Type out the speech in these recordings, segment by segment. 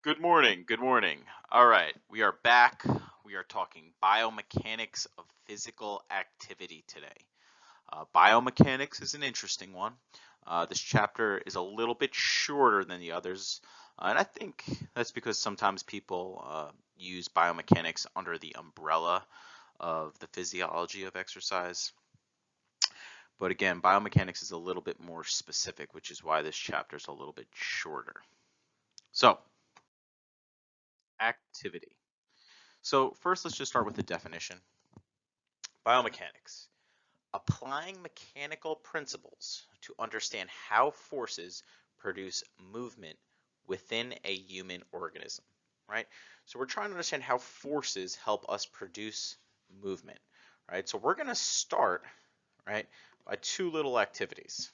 Good morning. Good morning. All right, we are back. We are talking biomechanics of physical activity today. Biomechanics is an interesting one. This chapter is a little bit shorter than the others, and I think that's because sometimes people use biomechanics under the umbrella of the physiology of exercise. But again, biomechanics is a little bit more specific, which is why this chapter is a little bit shorter. So, activity. So first, let's just start with the definition. Biomechanics. Applying mechanical principles to understand how forces produce movement within a human organism, right? So we're trying to understand how forces help us produce movement, right? So we're going to start, right, by two little activities,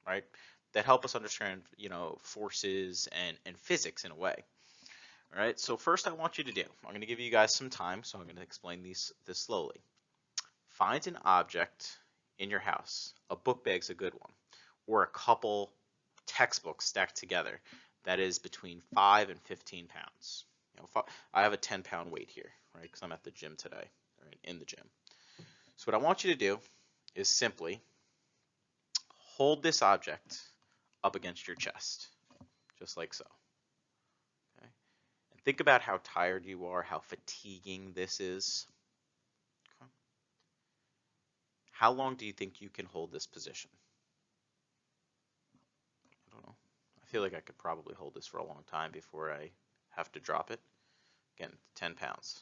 right, that help us understand, forces and physics in a way. All right, so first I want you to do, I'm going to give you guys some time, so I'm going to explain this slowly. Find an object in your house. A book bag's a good one, or a couple textbooks stacked together that is between 5 and 15 pounds. I have a 10-pound weight here, right, because I'm at the gym today, right, in the gym. So what I want you to do is simply hold this object up against your chest, just like so. Okay? And think about how tired you are, how fatiguing this is. Okay? How long do you think you can hold this position? I don't know. I feel like I could probably hold this for a long time before I have to drop it. Again, 10 pounds.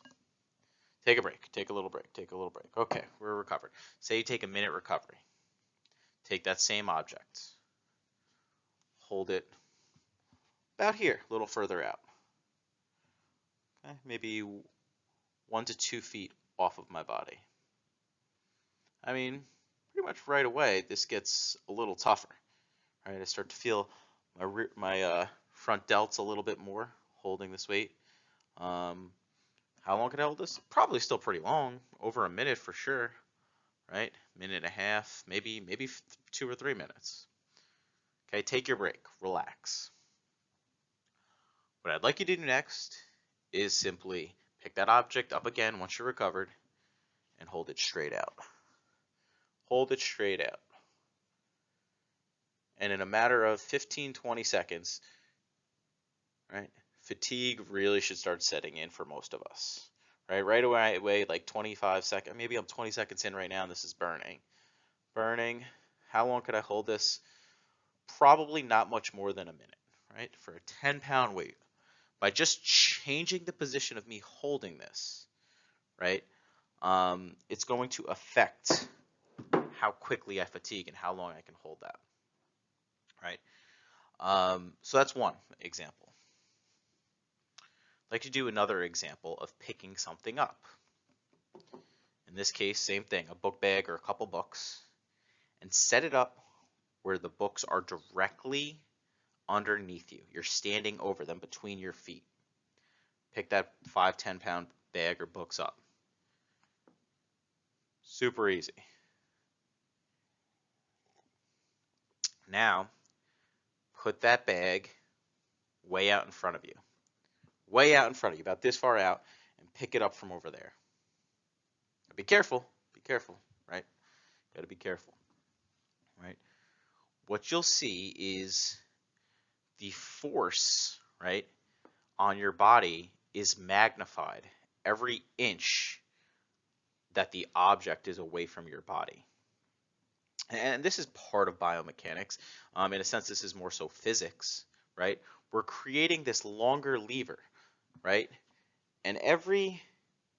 Take a break. Take a little break. Take a little break. Okay, we're recovered. Say you take a minute recovery. Take that same object. Hold it about here, a little further out. Okay, maybe 1 to 2 feet off of my body. I mean, pretty much right away, this gets a little tougher. Right, I start to feel my front delts a little bit more holding this weight. How long can I hold this? Probably still pretty long, over a minute for sure, right? Minute and a half, maybe 2 or 3 minutes. Okay, take your break, relax. What I'd like you to do next is simply pick that object up again once you're recovered and hold it straight out. Hold it straight out. And in a matter of 15-20 seconds, right, fatigue really should start setting in for most of us. Right away, like 25 seconds, maybe I'm 20 seconds in right now and this is burning. Burning, how long could I hold this? Probably not much more than a minute, right? For a 10-pound weight. By just changing the position of me holding this, right, it's going to affect how quickly I fatigue and how long I can hold that, right? So that's one example. I'd like to do another example of picking something up. In this case, same thing, a book bag or a couple books, and set it up where the books are directly underneath you. You're standing over them between your feet. Pick that 5-10 pound bag or books up. Super easy. Now, put that bag way out in front of you. Way out in front of you, about this far out, and pick it up from over there. Be careful, right? Gotta be careful, right? What you'll see is the force, right, on your body is magnified every inch that the object is away from your body. And this is part of biomechanics. In a sense, this is more so physics, right? We're creating this longer lever, right? And every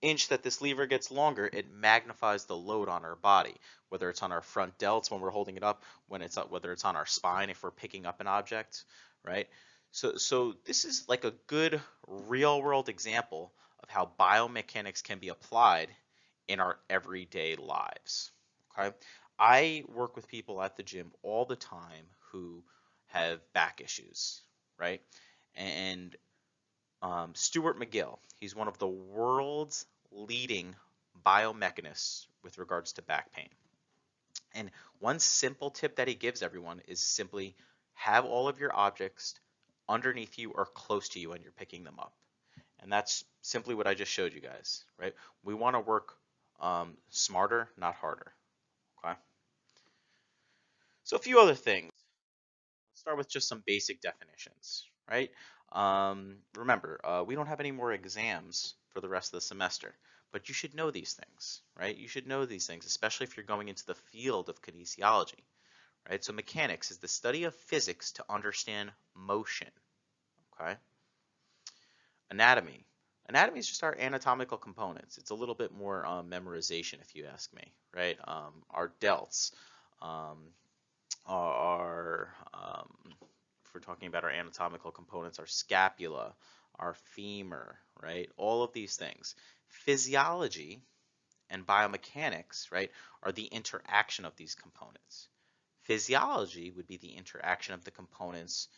inch that this lever gets longer, it magnifies the load on our body, whether it's on our front delts when we're holding it up, whether it's on our spine if we're picking up an object, right? So this is like a good real world example of how biomechanics can be applied in our everyday lives. Okay, I work with people at the gym all the time who have back issues, right? And Stuart McGill, he's one of the world's leading biomechanists with regards to back pain. And one simple tip that he gives everyone is simply have all of your objects underneath you or close to you when you're picking them up. And that's simply what I just showed you guys, right? We want to work smarter, not harder, okay? So a few other things. Let's start with just some basic definitions, right? Remember, we don't have any more exams for the rest of the semester, but you should know these things, right? You should know these things, especially if you're going into the field of kinesiology, right? So mechanics is the study of physics to understand motion, okay? Anatomy. Anatomy is just our anatomical components. It's a little bit more memorization, if you ask me, right? Our delts, um, if we're talking about our anatomical components, our scapula, our femur, right? All of these things. Physiology and biomechanics, right, are the interaction of these components. Physiology would be the interaction of the components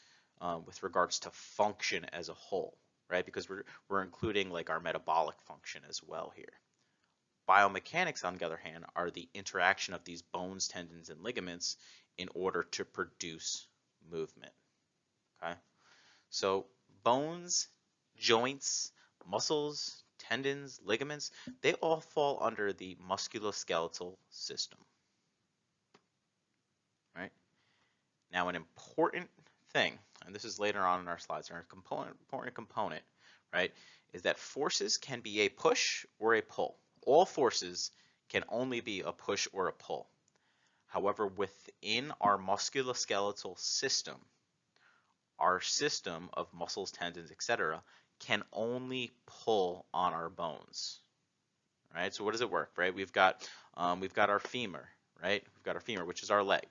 with regards to function as a whole, right? Because we're including like our metabolic function as well here. Biomechanics, on the other hand, are the interaction of these bones, tendons, and ligaments in order to produce movement. Okay, so bones, joints, muscles, tendons, ligaments, they all fall under the musculoskeletal system. Right? Now, an important thing, and this is later on in our slides, our important component, right, is that forces can be a push or a pull. All forces can only be a push or a pull. However, within our musculoskeletal system, our system of muscles, tendons, etc., can only pull on our bones. Right? So what does it work? Right? We've got our femur, right? We've got our femur, which is our leg,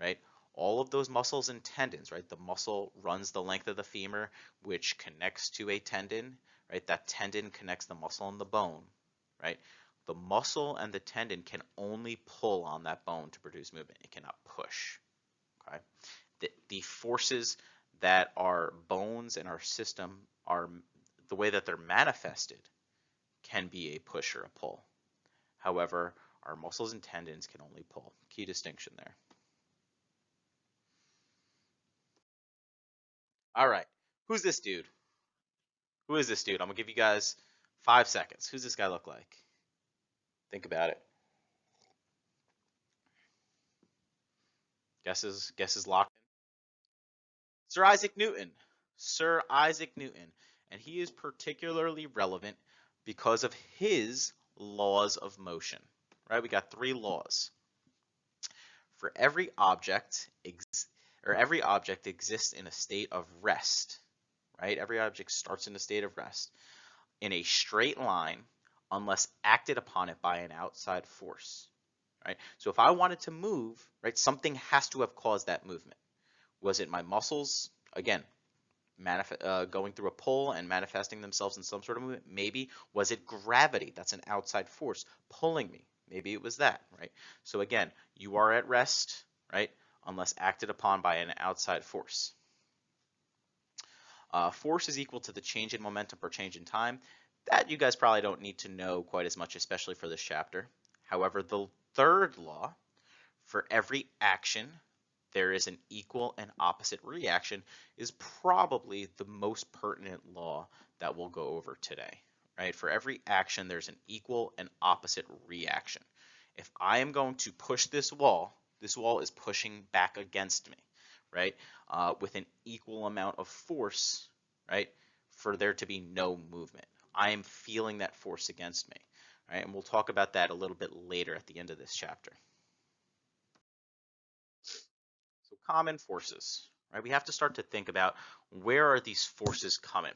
right? All of those muscles and tendons, right? The muscle runs the length of the femur, which connects to a tendon, right? That tendon connects the muscle and the bone, right? The muscle and the tendon can only pull on that bone to produce movement. It cannot push, okay? The forces that our bones and our system are, the way that they're manifested, can be a push or a pull. However, our muscles and tendons can only pull. Key distinction there. All right. Who's this dude? Who is this dude? I'm going to give you guys 5 seconds. Who's this guy look like? Think about it. Guesses locked in. Sir Isaac Newton. Sir Isaac Newton. And he is particularly relevant because of his laws of motion. Right? We got 3 laws. For every object, every object exists in a state of rest, right? Every object starts in a state of rest in a straight line unless acted upon it by an outside force, right? So if I wanted to move, right, something has to have caused that movement. Was it my muscles, again, going through a pull and manifesting themselves in some sort of movement? Maybe. Was it gravity? That's an outside force pulling me. Maybe it was that, right? So again, you are at rest, right, unless acted upon by an outside force. Force is equal to the change in momentum per change in time. That you guys probably don't need to know quite as much, especially for this chapter. However, the third law, for every action, there is an equal and opposite reaction, is probably the most pertinent law that we'll go over today. Right? For every action, there's an equal and opposite reaction. If I am going to push this wall is pushing back against me, right? With an equal amount of force, right? For there to be no movement. I am feeling that force against me, right? And we'll talk about that a little bit later at the end of this chapter. So common forces, right? We have to start to think about where are these forces coming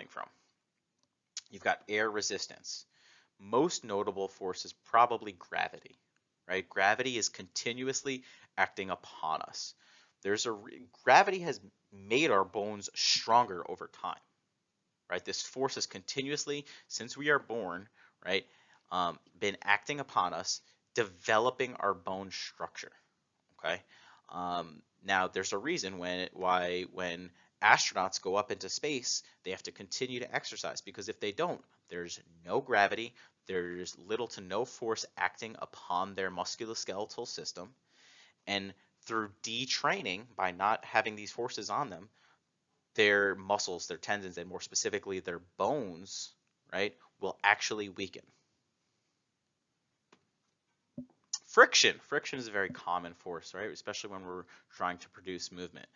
from. You've got air resistance. Most notable force is probably gravity, right? Gravity is continuously acting upon us. Gravity has made our bones stronger over time, right? This force has continuously, since we are born, right, been acting upon us, developing our bone structure, okay? Now, there's a reason why when astronauts go up into space, they have to continue to exercise, because if they don't, there's no gravity, there's little to no force acting upon their musculoskeletal system, and through detraining, by not having these forces on them, their muscles, their tendons, and more specifically their bones, right, will actually weaken. Friction. Friction is a very common force, right? Especially when we're trying to produce movement.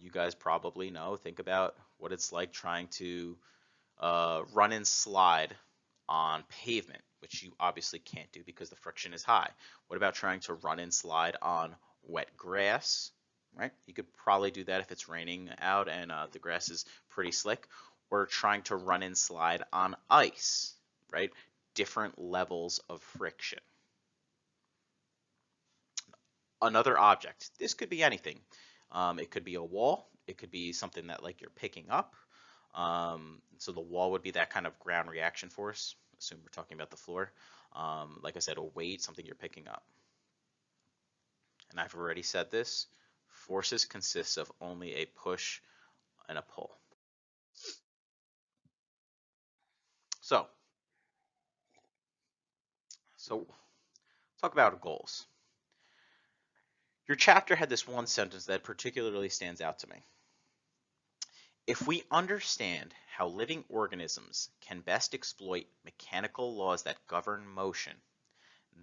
You guys probably know, think about what it's like trying to run and slide on pavement, which you obviously can't do because the friction is high. What about trying to run and slide on wet grass, right? You could probably do that if it's raining out and the grass is pretty slick, or trying to run and slide on ice, right? Different levels of friction. Another object. This could be anything. It could be a wall. It could be something that like you're picking up. So the wall would be that kind of ground reaction force. Assume we're talking about the floor. Like I said, a weight, something you're picking up. And I've already said this. Forces consist of only a push and a pull. So talk about goals. Your chapter had this one sentence that particularly stands out to me. If we understand how living organisms can best exploit mechanical laws that govern motion,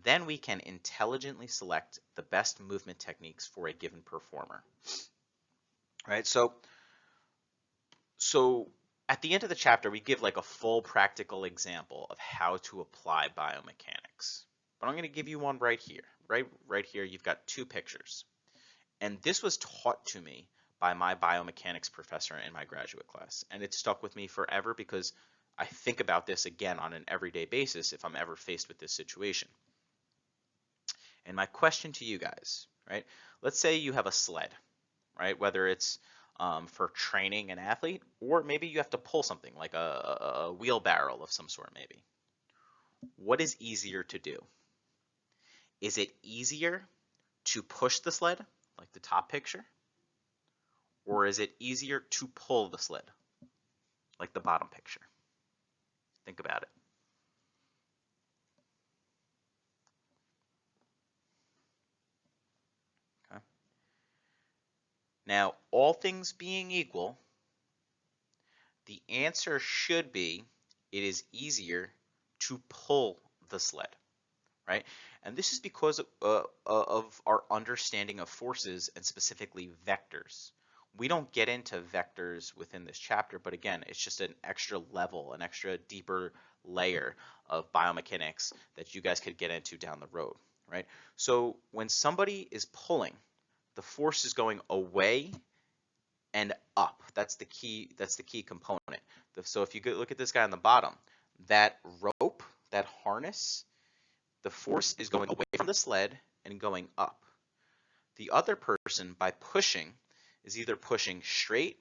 then we can intelligently select the best movement techniques for a given performer. Right? So at the end of the chapter, we give like a full practical example of how to apply biomechanics. But I'm going to give you one right here. Right here, you've got two pictures. And this was taught to me by my biomechanics professor in my graduate class. And it stuck with me forever because I think about this again on an everyday basis if I'm ever faced with this situation. And my question to you guys, right? Let's say you have a sled, right? Whether it's for training an athlete, or maybe you have to pull something like a wheelbarrow of some sort, maybe. What is easier to do? Is it easier to push the sled, like the top picture? Or is it easier to pull the sled, like the bottom picture? Think about it. Okay. Now, all things being equal, the answer should be it is easier to pull the sled, right? And this is because of our understanding of forces and specifically vectors. We don't get into vectors within this chapter, but again, it's just an extra level, an extra deeper layer of biomechanics that you guys could get into down the road, right? So when somebody is pulling, the force is going away and up. That's the key component. So if you look at this guy on the bottom, that rope, that harness, the force is going away from the sled and going up. The other person, by pushing, is either pushing straight,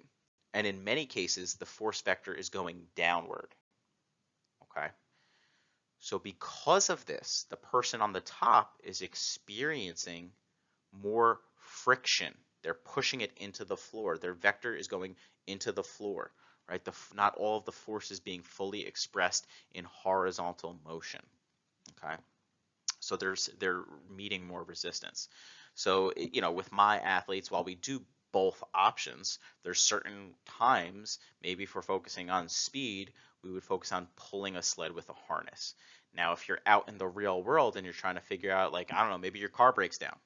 and in many cases, the force vector is going downward. Okay? So because of this, the person on the top is experiencing more friction. They're pushing it into the floor. Their vector is going into the floor, right? Not all of the force is being fully expressed in horizontal motion. Okay? So they're meeting more resistance. So, you know, with my athletes, while we do both options, there's certain times, maybe if we're focusing on speed, we would focus on pulling a sled with a harness. Now, if you're out in the real world and you're trying to figure out, like, I don't know, maybe your car breaks down,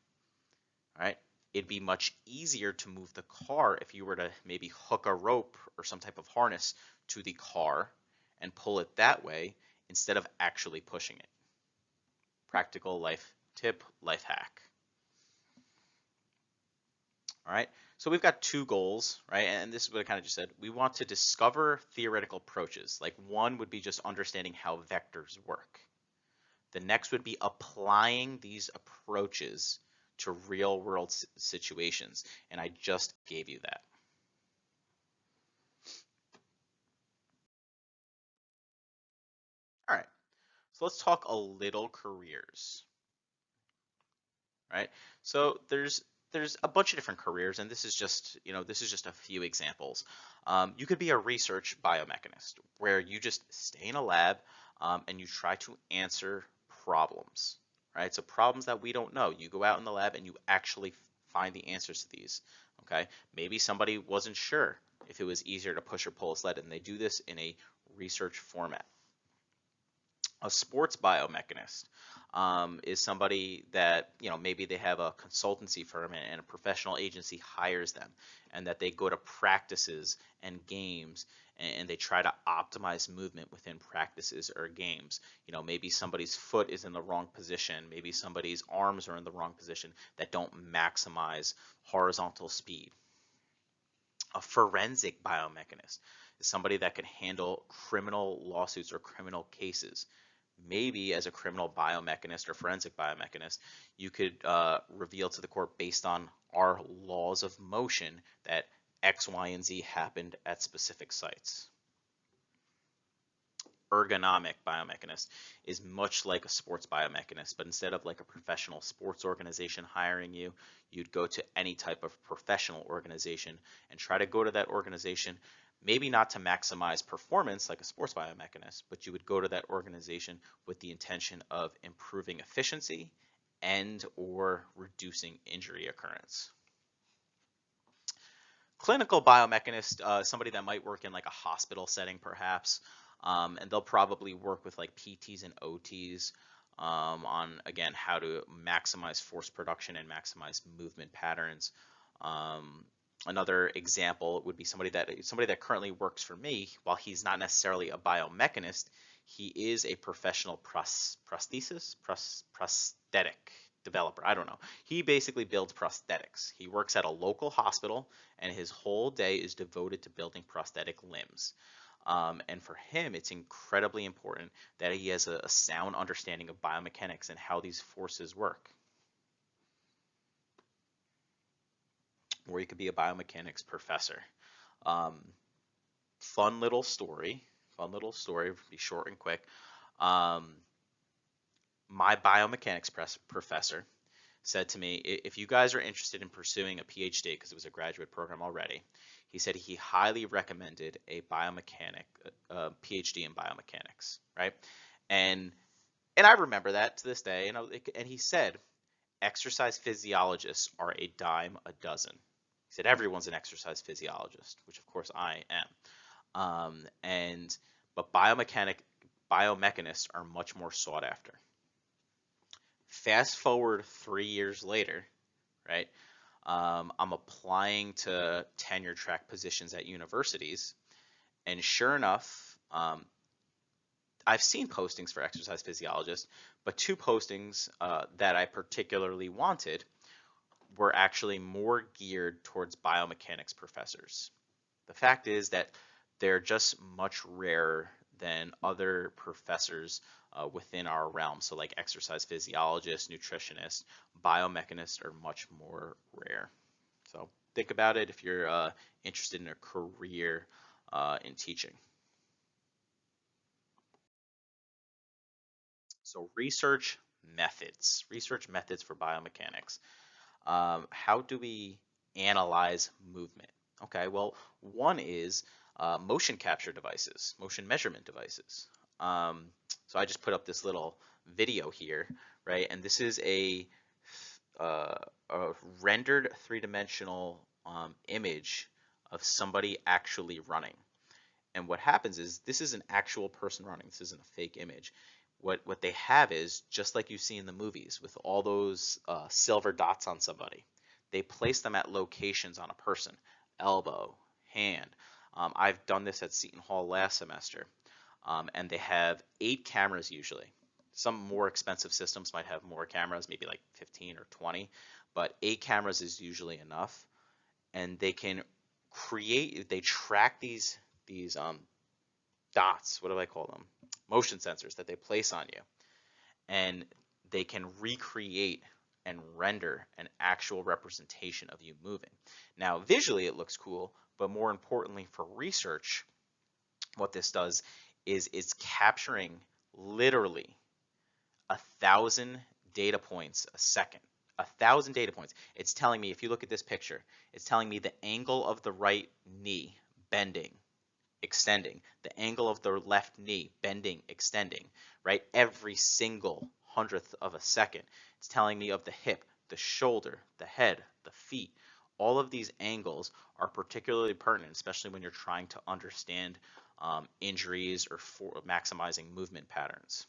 right? It'd be much easier to move the car if you were to maybe hook a rope or some type of harness to the car and pull it that way instead of actually pushing it. Practical life tip, life hack. All right, so we've got two goals, right? And this is what I kind of just said. We want to discover theoretical approaches. Like one would be just understanding how vectors work. The next would be applying these approaches to real world situations. And I just gave you that. All right, so let's talk a little careers. Right? So there's a bunch of different careers, and this is just a few examples. You could be a research biomechanist, where you just stay in a lab and you try to answer problems. Right? So problems that we don't know. You go out in the lab and you actually find the answers to these. Okay? Maybe somebody wasn't sure if it was easier to push or pull a sled, and they do this in a research format. A sports biomechanist is somebody that, maybe they have a consultancy firm and a professional agency hires them, and that they go to practices and games and they try to optimize movement within practices or games. Maybe somebody's foot is in the wrong position, maybe somebody's arms are in the wrong position that don't maximize horizontal speed. A forensic biomechanist is somebody that can handle criminal lawsuits or criminal cases. Maybe as a criminal biomechanist or forensic biomechanist, you could reveal to the court, based on our laws of motion, that X, Y, and Z happened at specific sites. Ergonomic biomechanist is much like a sports biomechanist, but instead of like a professional sports organization hiring you, you'd go to any type of professional organization and try to go to that organization, maybe not to maximize performance like a sports biomechanist, but you would go to that organization with the intention of improving efficiency and or reducing injury occurrence. Clinical biomechanist, somebody that might work in like a hospital setting perhaps, and they'll probably work with like PTs and OTs on, again, how to maximize force production and maximize movement patterns. Another example would be somebody that currently works for me. While he's not necessarily a biomechanist, he is a professional prosthetic developer. I don't know. He basically builds prosthetics. He works at a local hospital, and his whole day is devoted to building prosthetic limbs. And for him, it's incredibly important that he has a sound understanding of biomechanics and how these forces work. Or you could be a biomechanics professor. Fun little story, be short and quick. My biomechanics professor said to me, if you guys are interested in pursuing a PhD, because it was a graduate program already, he said he highly recommended a PhD in biomechanics, right? And I remember that to this day. And he said, exercise physiologists are a dime a dozen. He said everyone's an exercise physiologist, which of course I am. But biomechanists are much more sought after. Fast forward 3 years later, right? I'm applying to tenure track positions at universities, and sure enough, I've seen postings for exercise physiologists, but two postings that I particularly wanted were actually more geared towards biomechanics professors. The fact is that they're just much rarer than other professors within our realm. So like exercise physiologists, nutritionists, biomechanists are much more rare. So think about it if you're interested in a career in teaching. So research methods for biomechanics. How do we analyze movement? Okay, well, one is motion capture devices, motion measurement devices. So I just put up this little video here, right? And this is a rendered three-dimensional image of somebody actually running. And what happens is this is an actual person running. This isn't a fake image. What they have is, just like you see in the movies with all those silver dots on somebody, they place them at locations on a person: elbow, hand. I've done this at Seton Hall last semester, and they have 8 cameras usually. Some more expensive systems might have more cameras, maybe like 15 or 20, but 8 cameras is usually enough. And they can they track these dots, what do I call them? Motion sensors that they place on you. And they can recreate and render an actual representation of you moving. Now, visually it looks cool, but more importantly for research, what this does is it's capturing literally 1,000 data points a second. 1,000 data points. It's telling me, if you look at this picture, it's telling me the angle of the right knee bending, extending, the angle of the left knee bending, extending, right? Every single hundredth of a second. It's telling me of the hip, the shoulder, the head, the feet, All of these angles are particularly pertinent, especially when you're trying to understand injuries or for maximizing movement patterns.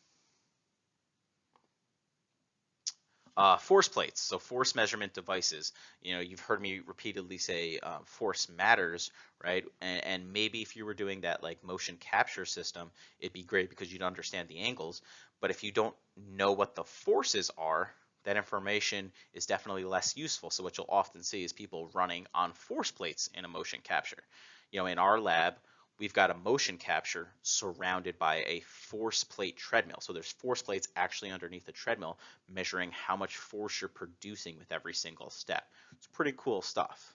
Force plates, so force measurement devices. You've heard me repeatedly say force matters, right? And maybe if you were doing that like motion capture system, it'd be great because you'd understand the angles. But if you don't know what the forces are, that information is definitely less useful. So what you'll often see is people running on force plates in a motion capture. In our lab, we've got a motion capture surrounded by a force plate treadmill. So there's force plates actually underneath the treadmill measuring how much force you're producing with every single step. It's pretty cool stuff.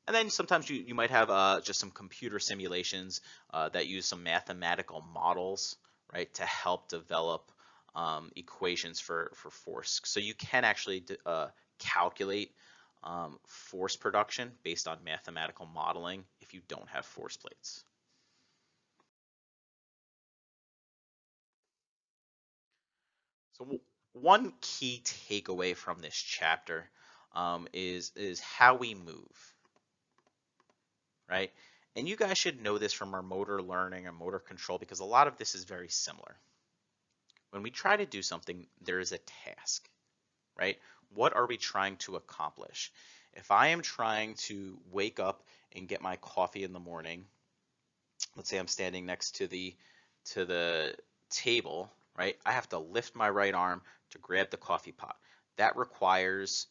And then sometimes you might have just some computer simulations that use some mathematical models, right, to help develop equations for force. So you can actually calculate force production based on mathematical modeling if you don't have force plates. So one key takeaway from this chapter is how we move, right? And you guys should know this from our motor learning and motor control because a lot of this is very similar. When we try to do something, there is a task, right? What are we trying to accomplish? If I am trying to wake up and get my coffee in the morning, let's say I'm standing next to the table, right? I have to lift my right arm to grab the coffee pot. That requires,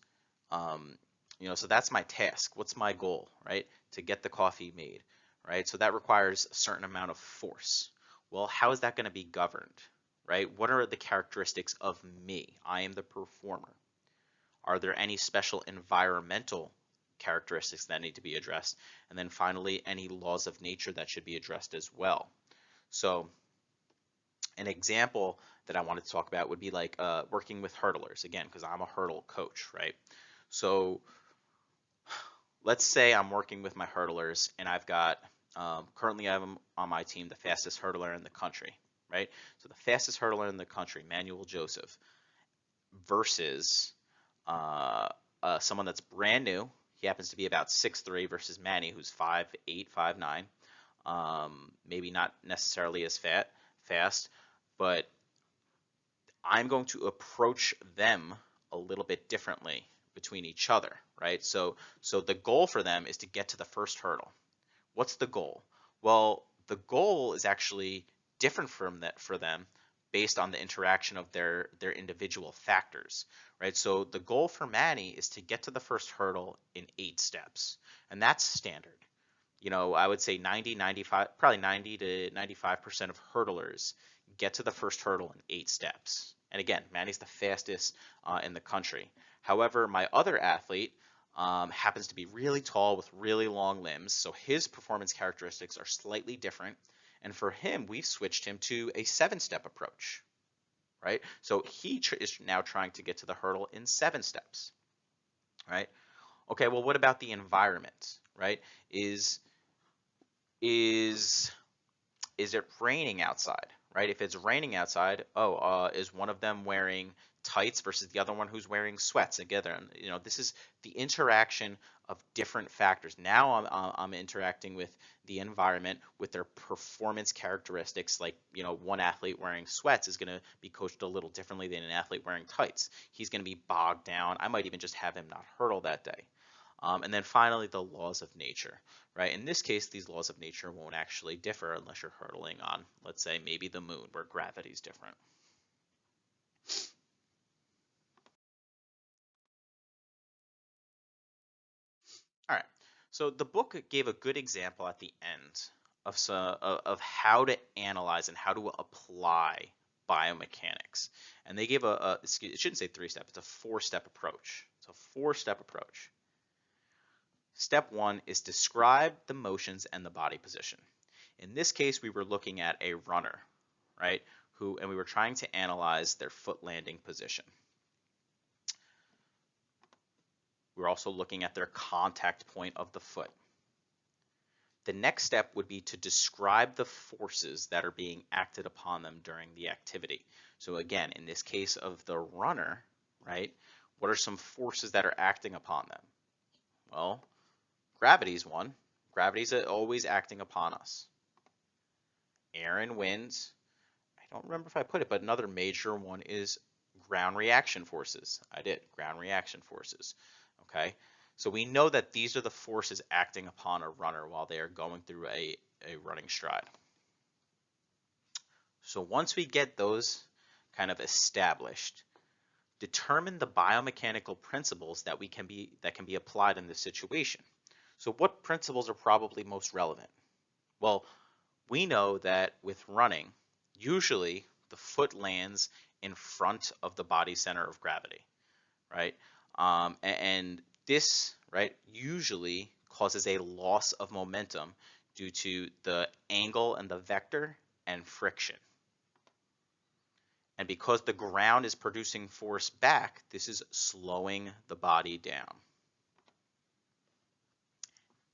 so that's my task. What's my goal, right? To get the coffee made, right? So that requires a certain amount of force. Well, how is that going to be governed, right? What are the characteristics of me? I am the performer. Are there any special environmental characteristics that need to be addressed? And then finally, any laws of nature that should be addressed as well. So an example that I wanted to talk about would be like working with hurdlers, again, because I'm a hurdle coach, right? So let's say I'm working with my hurdlers and I've got, currently I have on my team the fastest hurdler in the country, right? So the fastest hurdler in the country, Manuel Joseph, versus someone that's brand new. He happens to be about 6'3" versus Manny, who's 5'8", 5'9". Maybe not necessarily as fast, but I'm going to approach them a little bit differently between each other, right? So the goal for them is to get to the first hurdle. What's the goal? Well, the goal is actually different from that for them based on the interaction of their individual factors, right? So the goal for Manny is to get to the first hurdle in 8 steps, and that's standard. I would say 95, probably 90 to 95% of hurdlers get to the first hurdle in 8 steps. And again, Manny's the fastest in the country. However, my other athlete happens to be really tall with really long limbs, so his performance characteristics are slightly different. And for him, we've switched him to a 7-step approach, right? So he is now trying to get to the hurdle in 7 steps, right? Okay, well, what about the environment, right? Is it raining outside, right? If it's raining outside, is one of them wearing tights versus the other one who's wearing sweats together? And this is the interaction of different factors. Now I'm interacting with the environment, with their performance characteristics. Like, one athlete wearing sweats is going to be coached a little differently than an athlete wearing tights. He's going to be bogged down. I might even just have him not hurdle that day. And then finally, the laws of nature, right? In this case, these laws of nature won't actually differ unless you're hurtling on, let's say, maybe the moon, where gravity is different. All right. So the book gave a good example at the end of how to analyze and how to apply biomechanics. And they gave it shouldn't say 3-step, it's a 4-step approach. It's a 4-step approach. Step 1 is describe the motions and the body position. In this case, we were looking at a runner, right? And we were trying to analyze their foot landing position. We're also looking at their contact point of the foot. The next step would be to describe the forces that are being acted upon them during the activity. So again, in this case of the runner, right, What are some forces that are acting upon them? Well, gravity's one. Gravity's always acting upon us. Air and winds. I don't remember if I put it, but another major one is ground reaction forces. I did, ground reaction forces. Okay, so we know that these are the forces acting upon a runner while they are going through a running stride. So once we get those kind of established, determine the biomechanical principles that can be applied in this situation. So what principles are probably most relevant? Well, we know that with running, usually the foot lands in front of the body center of gravity, right? And this, right, usually causes a loss of momentum due to the angle and the vector and friction. And because the ground is producing force back, this is slowing the body down.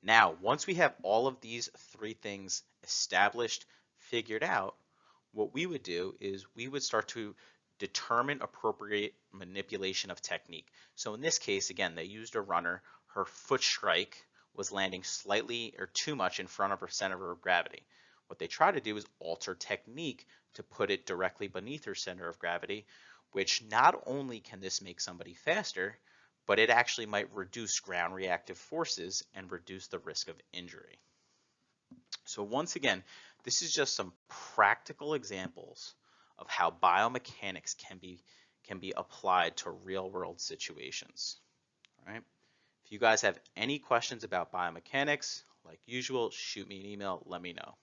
Now, once we have all of these three things established, figured out, what we would do is we would start to determine appropriate manipulation of technique. So in this case, again, they used a runner. Her foot strike was landing slightly or too much in front of her center of gravity. What they try to do is alter technique to put it directly beneath her center of gravity, which not only can this make somebody faster, but it actually might reduce ground reactive forces and reduce the risk of injury. So once again, this is just some practical examples of how biomechanics can be applied to real world situations. All right. If you guys have any questions about biomechanics, like usual, shoot me an email, let me know.